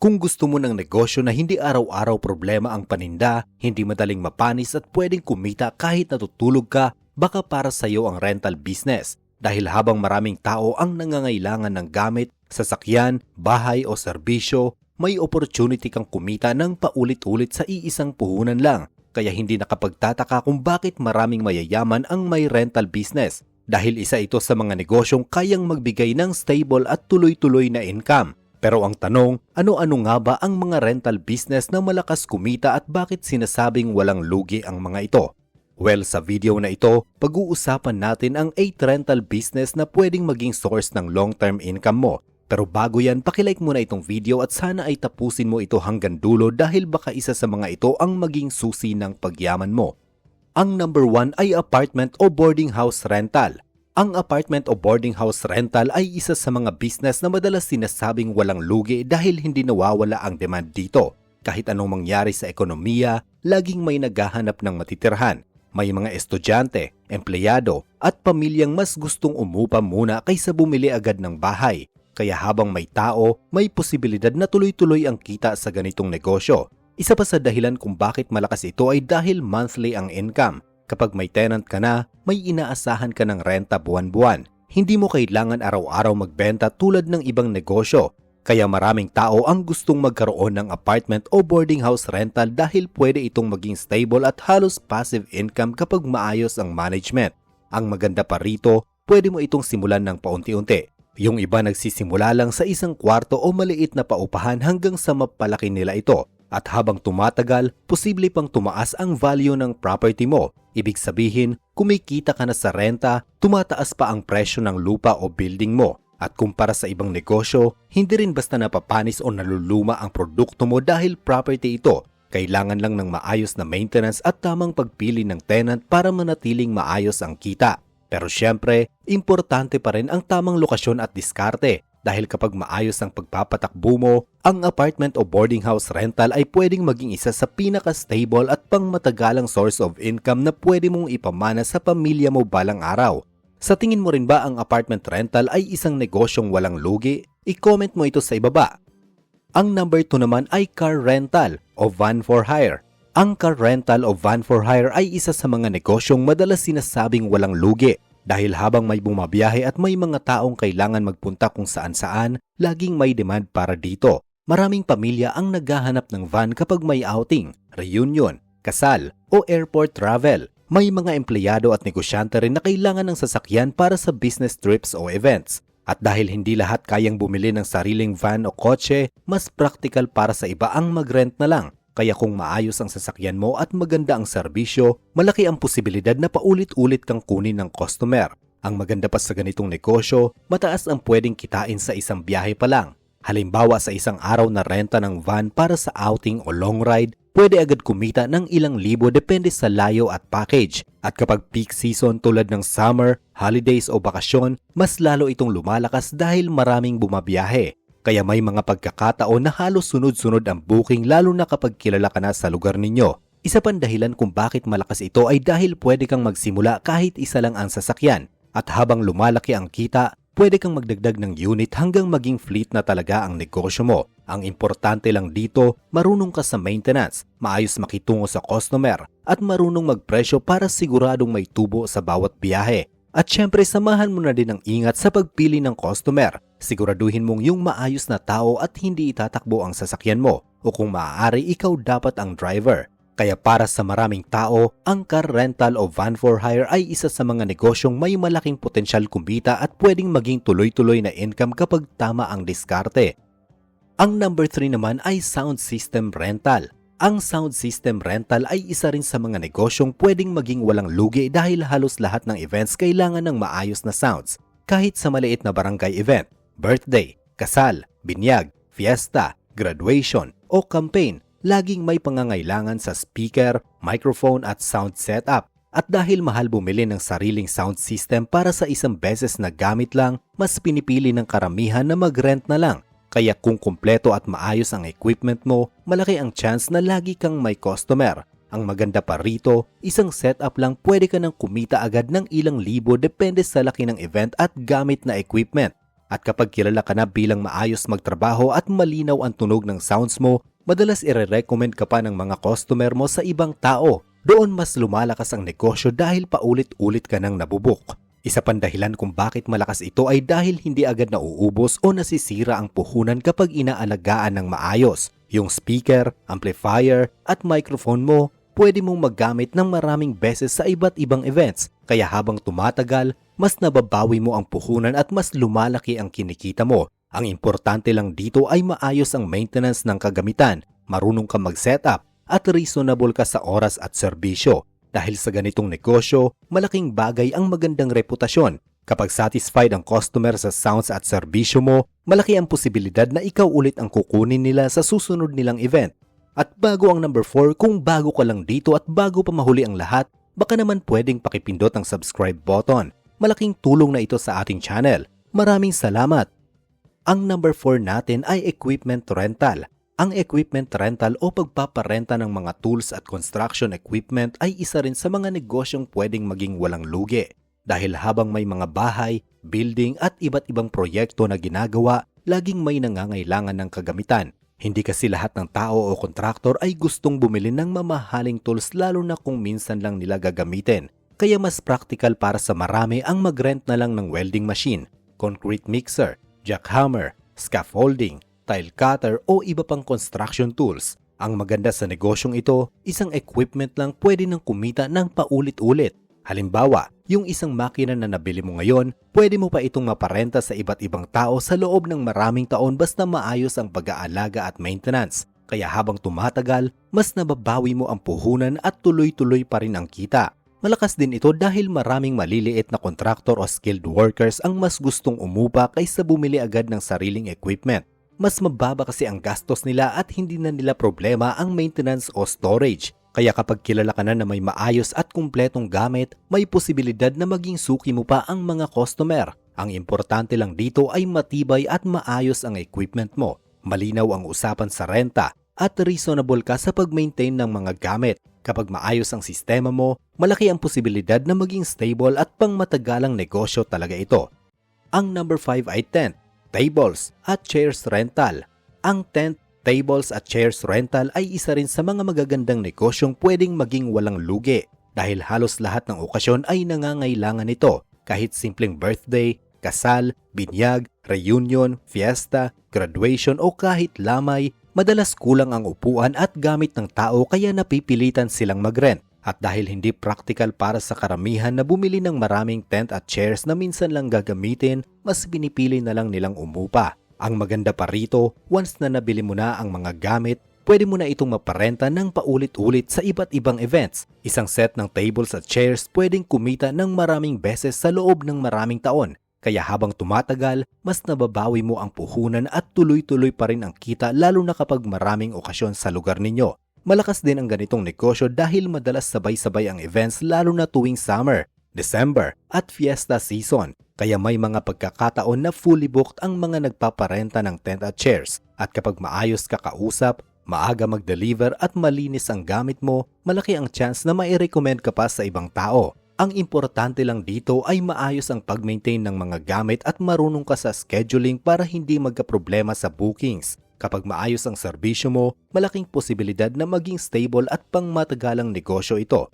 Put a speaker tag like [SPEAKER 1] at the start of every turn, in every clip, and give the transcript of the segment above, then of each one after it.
[SPEAKER 1] Kung gusto mo ng negosyo na hindi araw-araw problema ang paninda, hindi madaling mapanis at pwedeng kumita kahit natutulog ka, baka para sa iyo ang rental business. Dahil habang maraming tao ang nangangailangan ng gamit, sasakyan, bahay o serbisyo, may opportunity kang kumita ng paulit-ulit sa iisang puhunan lang. Kaya hindi nakapagtataka kung bakit maraming mayayaman ang may rental business. Dahil isa ito sa mga negosyong kayang magbigay ng stable at tuloy-tuloy na income. Pero ang tanong, ano-ano nga ba ang mga rental business na malakas kumita at bakit sinasabing walang lugi ang mga ito? Well, sa video na ito, pag-uusapan natin ang 8 rental business na pwedeng maging source ng long-term income mo. Pero bago yan, pakilike muna itong video at sana ay tapusin mo ito hanggang dulo dahil baka isa sa mga ito ang maging susi ng pagyaman mo. Ang number 1 ay apartment o boarding house rental. Ang apartment o boarding house rental ay isa sa mga business na madalas sinasabing walang lugi dahil hindi nawawala ang demand dito. Kahit anong mangyari sa ekonomiya, laging may naghahanap ng matitirhan. May mga estudyante, empleyado at pamilyang mas gustong umupa muna kaysa bumili agad ng bahay. Kaya habang may tao, may posibilidad na tuloy-tuloy ang kita sa ganitong negosyo. Isa pa sa dahilan kung bakit malakas ito ay dahil monthly ang income. Kapag may tenant ka na, may inaasahan ka ng renta buwan-buwan. Hindi mo kailangan araw-araw magbenta tulad ng ibang negosyo. Kaya maraming tao ang gustong magkaroon ng apartment o boarding house rental dahil pwede itong maging stable at halos passive income kapag maayos ang management. Ang maganda pa rito, pwede mo itong simulan ng paunti-unti. Yung iba nagsisimula lang sa isang kwarto o maliit na paupahan hanggang sa mapalaki nila ito. At habang tumatagal, posible pang tumaas ang value ng property mo. Ibig sabihin, kumikita ka na sa renta, tumataas pa ang presyo ng lupa o building mo. At kumpara sa ibang negosyo, hindi rin basta napapanis o naluluma ang produkto mo dahil property ito. Kailangan lang ng maayos na maintenance at tamang pagpili ng tenant para manatiling maayos ang kita. Pero syempre, importante pa rin ang tamang lokasyon at diskarte. Dahil kapag maayos ang pagpapatakbo mo, ang apartment o boarding house rental ay pwedeng maging isa sa pinaka-stable at pangmatagalang source of income na pwede mong ipamana sa pamilya mo balang araw. Sa tingin mo rin ba ang apartment rental ay isang negosyong walang lugi? I-comment mo ito sa ibaba. Ang number 2 naman ay car rental o van for hire. Ang car rental o van for hire ay isa sa mga negosyong madalas sinasabing walang lugi. Dahil habang may bumabiyahe at may mga taong kailangan magpunta kung saan-saan, laging may demand para dito. Maraming pamilya ang naghahanap ng van kapag may outing, reunion, kasal o airport travel. May mga empleyado at negosyante rin na kailangan ng sasakyan para sa business trips o events. At dahil hindi lahat kayang bumili ng sariling van o kotse, mas practical para sa iba ang mag-rent na lang. Kaya kung maayos ang sasakyan mo at maganda ang serbisyo, malaki ang posibilidad na paulit-ulit kang kunin ng customer. Ang maganda pa sa ganitong negosyo, mataas ang pwedeng kitain sa isang biyahe pa lang. Halimbawa sa isang araw na renta ng van para sa outing o long ride, pwede agad kumita ng ilang libo depende sa layo at package. At kapag peak season tulad ng summer, holidays o bakasyon, mas lalo itong lumalakas dahil maraming bumabiyahe. Kaya may mga pagkakataon na halos sunod-sunod ang booking lalo na kapag kilala ka na sa lugar ninyo. Isa pang dahilan kung bakit malakas ito ay dahil pwede kang magsimula kahit isa lang ang sasakyan. At habang lumalaki ang kita, pwede kang magdagdag ng unit hanggang maging fleet na talaga ang negosyo mo. Ang importante lang dito, marunong ka sa maintenance, maayos makitungo sa customer, at marunong magpresyo para siguradong may tubo sa bawat biyahe. At syempre samahan mo na din ang ingat sa pagpili ng customer. Siguraduhin mong yung maayos na tao at hindi itatakbo ang sasakyan mo o kung maaari ikaw dapat ang driver. Kaya para sa maraming tao, ang car rental o van for hire ay isa sa mga negosyong may malaking potensyal kumita at pwedeng maging tuloy-tuloy na income kapag tama ang diskarte. Ang number 3 naman ay sound system rental. Ang sound system rental ay isa rin sa mga negosyong pwedeng maging walang lugi dahil halos lahat ng events kailangan ng maayos na sounds. Kahit sa maliit na barangay event, birthday, kasal, binyag, fiesta, graduation o campaign, laging may pangangailangan sa speaker, microphone at sound setup. At dahil mahal bumili ng sariling sound system para sa isang beses na gamit lang, mas pinipili ng karamihan na mag-rent na lang. Kaya kung kumpleto at maayos ang equipment mo, malaki ang chance na lagi kang may customer. Ang maganda pa rito, isang setup lang pwede ka nang kumita agad ng ilang libo depende sa laki ng event at gamit na equipment. At kapag kilala ka na bilang maayos magtrabaho at malinaw ang tunog ng sounds mo, madalas ire-recommend ka pa ng mga customer mo sa ibang tao. Doon mas lumalakas ang negosyo dahil paulit-ulit ka nang nabubuk. Isa pang dahilan kung bakit malakas ito ay dahil hindi agad nauubos o nasisira ang puhunan kapag inaalagaan ng maayos. Yung speaker, amplifier at microphone mo, pwede mong maggamit ng maraming beses sa iba't ibang events. Kaya habang tumatagal, mas nababawi mo ang puhunan at mas lumalaki ang kinikita mo. Ang importante lang dito ay maayos ang maintenance ng kagamitan, marunong ka mag-setup at reasonable ka sa oras at serbisyo. Dahil sa ganitong negosyo, malaking bagay ang magandang reputasyon. Kapag satisfied ang customer sa sounds at serbisyo mo, malaki ang posibilidad na ikaw ulit ang kukunin nila sa susunod nilang event. At bago ang number 4, kung bago ka lang dito at bago pa mahuli ang lahat, baka naman pwedeng pakipindot ang subscribe button. Malaking tulong na ito sa ating channel. Maraming salamat! Ang number 4 natin ay equipment rental. Ang equipment rental o pagpaparenta ng mga tools at construction equipment ay isa rin sa mga negosyong pwedeng maging walang lugi. Dahil habang may mga bahay, building at iba't ibang proyekto na ginagawa, laging may nangangailangan ng kagamitan. Hindi kasi lahat ng tao o kontraktor ay gustong bumili ng mamahaling tools lalo na kung minsan lang nila gagamitin. Kaya mas practical para sa marami ang mag-rent na lang ng welding machine, concrete mixer, jackhammer, scaffolding, tile cutter o iba pang construction tools. Ang maganda sa negosyong ito, isang equipment lang pwede nang kumita ng paulit-ulit. Halimbawa, yung isang makina na nabili mo ngayon, pwede mo pa itong maparenta sa iba't ibang tao sa loob ng maraming taon basta maayos ang pag-aalaga at maintenance. Kaya habang tumatagal, mas nababawi mo ang puhunan at tuloy-tuloy pa rin ang kita. Malakas din ito dahil maraming maliliit na kontraktor o skilled workers ang mas gustong umupa kaysa bumili agad ng sariling equipment. Mas mababa kasi ang gastos nila at hindi na nila problema ang maintenance o storage. Kaya kapag kilala ka na may maayos at kumpletong gamit, may posibilidad na maging suki mo pa ang mga customer. Ang importante lang dito ay matibay at maayos ang equipment mo. Malinaw ang usapan sa renta at reasonable ka sa pag-maintain ng mga gamit. Kapag maayos ang sistema mo, malaki ang posibilidad na maging stable at pangmatagalang negosyo talaga ito. Ang number 5 ay tent, tables at chairs rental. Ang tent, tables at chairs rental ay isa rin sa mga magagandang negosyong pwedeng maging walang lugi dahil halos lahat ng okasyon ay nangangailangan nito. Kahit simpleng birthday, kasal, binyag, reunion, fiesta, graduation o kahit lamay, madalas kulang ang upuan at gamit ng tao kaya napipilitan silang mag-rent. At dahil hindi practical para sa karamihan na bumili ng maraming tent at chairs na minsan lang gagamitin, mas pinipili na lang nilang umupa. Ang maganda pa rito, once na nabili mo na ang mga gamit, pwede mo na itong maparenta ng paulit-ulit sa iba't ibang events. Isang set ng tables at chairs pwedeng kumita ng maraming beses sa loob ng maraming taon. Kaya habang tumatagal, mas nababawi mo ang puhunan at tuloy-tuloy pa rin ang kita lalo na kapag maraming okasyon sa lugar ninyo. Malakas din ang ganitong negosyo dahil madalas sabay-sabay ang events lalo na tuwing summer, December at fiesta season. Kaya may mga pagkakataon na fully booked ang mga nagpaparenta ng tent at chairs. At kapag maayos ka kausap, maaga mag-deliver at malinis ang gamit mo, malaki ang chance na mai-recommend ka pa sa ibang tao. Ang importante lang dito ay maayos ang pag-maintain ng mga gamit at marunong ka sa scheduling para hindi magka-problema sa bookings. Kapag maayos ang serbisyo mo, malaking posibilidad na maging stable at pangmatagalang negosyo ito.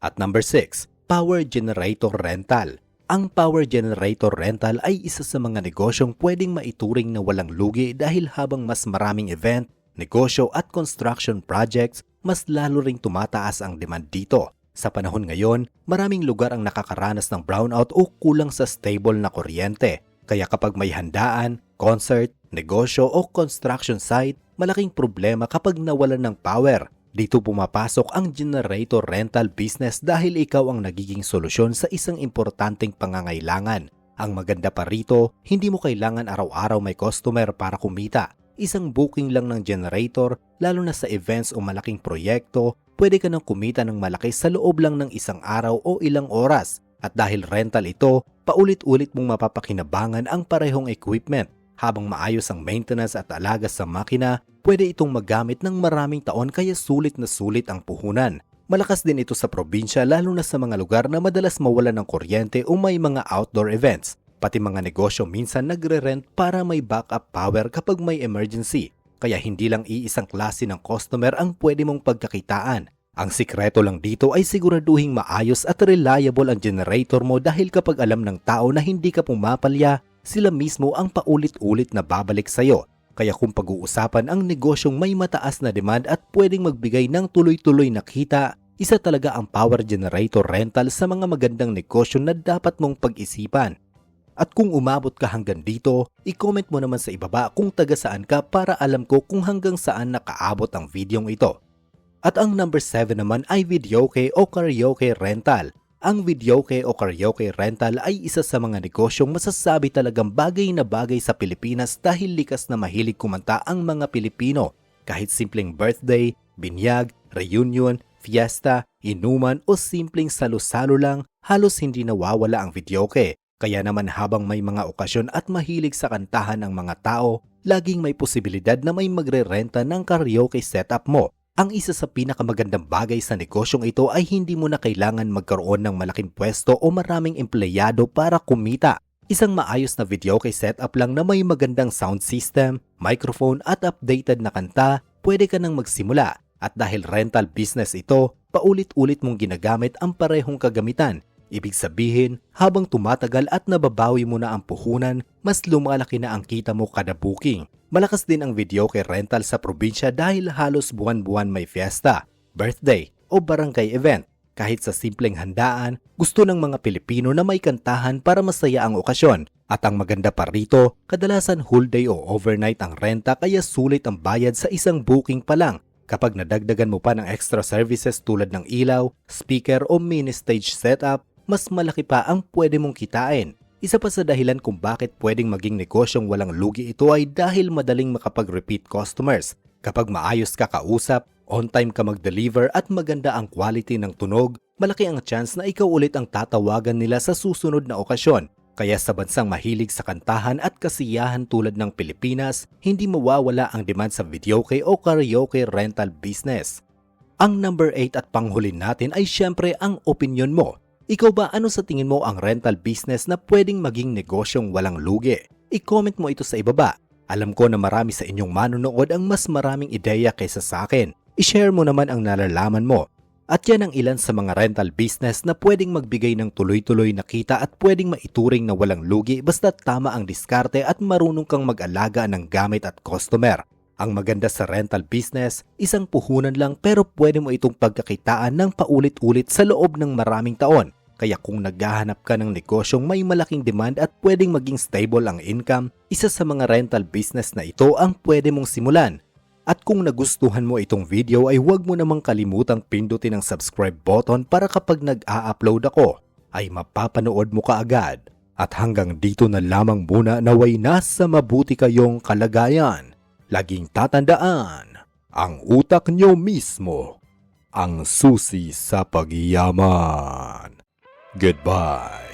[SPEAKER 1] At number 6, power generator rental. Ang power generator rental ay isa sa mga negosyong pwedeng maituring na walang lugi dahil habang mas maraming event, negosyo at construction projects, mas lalo ring tumataas ang demand dito. Sa panahon ngayon, maraming lugar ang nakakaranas ng brownout o kulang sa stable na kuryente. Kaya kapag may handaan, concert, negosyo o construction site, malaking problema kapag nawalan ng power. Dito pumapasok ang generator rental business dahil ikaw ang nagiging solusyon sa isang importanteng pangangailangan. Ang maganda pa rito, hindi mo kailangan araw-araw may customer para kumita. Isang booking lang ng generator, lalo na sa events o malaking proyekto, pwede ka nang kumita ng malaki sa loob lang ng isang araw o ilang oras. At dahil rental ito, paulit-ulit mong mapapakinabangan ang parehong equipment. Habang maayos ang maintenance at alaga sa makina, pwede itong magamit ng maraming taon kaya sulit na sulit ang puhunan. Malakas din ito sa probinsya lalo na sa mga lugar na madalas mawalan ng kuryente o may mga outdoor events. Pati mga negosyo minsan nagre-rent para may backup power kapag may emergency. Kaya hindi lang iisang klase ng customer ang pwede mong pagkakitaan. Ang sikreto lang dito ay siguraduhing maayos at reliable ang generator mo dahil kapag alam ng tao na hindi ka pumapalya, sila mismo ang paulit-ulit na babalik sa'yo. Kaya kung pag-uusapan ang negosyong may mataas na demand at pwedeng magbigay ng tuloy-tuloy na kita, isa talaga ang power generator rental sa mga magandang negosyo na dapat mong pag-isipan. At kung umabot ka hanggang dito, i-comment mo naman sa ibaba kung taga saan ka para alam ko kung hanggang saan nakaabot ang videong ito. At ang number 7 naman ay videoke o karaoke rental. Ang videoke o karaoke rental ay isa sa mga negosyong masasabi talagang bagay na bagay sa Pilipinas dahil likas na mahilig kumanta ang mga Pilipino. Kahit simpleng birthday, binyag, reunion, fiesta, inuman o simpleng salo-salo lang, halos hindi nawawala ang videoke. Kaya naman habang may mga okasyon at mahilig sa kantahan ng mga tao, laging may posibilidad na may magre-renta ng karaoke setup mo. Ang isa sa pinakamagandang bagay sa negosyong ito ay hindi mo na kailangan magkaroon ng malaking pwesto o maraming empleyado para kumita. Isang maayos na videoke setup lang na may magandang sound system, microphone at updated na kanta, pwede ka nang magsimula. At dahil rental business ito, paulit-ulit mong ginagamit ang parehong kagamitan. Ibig sabihin, habang tumatagal at nababawi mo na ang puhunan, mas lumalaki na ang kita mo kada booking. Malakas din ang videoke rental sa probinsya dahil halos buwan-buwan may fiesta, birthday o barangay event. Kahit sa simpleng handaan, gusto ng mga Pilipino na may kantahan para masaya ang okasyon. At ang maganda pa rito, kadalasan whole day o overnight ang renta kaya sulit ang bayad sa isang booking pa lang. Kapag nadagdagan mo pa ng extra services tulad ng ilaw, speaker o mini stage setup, mas malaki pa ang pwede mong kitain. Isa pa sa dahilan kung bakit pwedeng maging negosyong walang lugi ito ay dahil madaling makapag-repeat customers. Kapag maayos ka kausap, on time ka mag-deliver at maganda ang quality ng tunog, malaki ang chance na ikaw ulit ang tatawagan nila sa susunod na okasyon. Kaya sa bansang mahilig sa kantahan at kasiyahan tulad ng Pilipinas, hindi mawawala ang demand sa videoke o karaoke rental business. Ang number 8 at panghuli natin ay syempre ang opinion mo. Ikaw ba, ano sa tingin mo ang rental business na pwedeng maging negosyong walang lugi? I-comment mo ito sa ibaba. Alam ko na marami sa inyong manonood ang mas maraming ideya kaysa sa akin. I-share mo naman ang nalalaman mo. At yan ang ilan sa mga rental business na pwedeng magbigay ng tuloy-tuloy na kita at pwedeng maituring na walang lugi basta tama ang diskarte at marunong kang mag-alaga ng gamit at customer. Ang maganda sa rental business, isang puhunan lang pero pwede mo itong pagkakitaan ng paulit-ulit sa loob ng maraming taon. Kaya kung naghahanap ka ng negosyong may malaking demand at pwedeng maging stable ang income, isa sa mga rental business na ito ang pwede mong simulan. At kung nagustuhan mo itong video ay huwag mo namang kalimutang pindutin ang subscribe button para kapag nag-a-upload ako ay mapapanood mo kaagad. At hanggang dito na lamang muna, naway nasa mabuti kayong kalagayan. Laging tatandaan, ang utak nyo mismo ang susi sa pagyaman. Goodbye.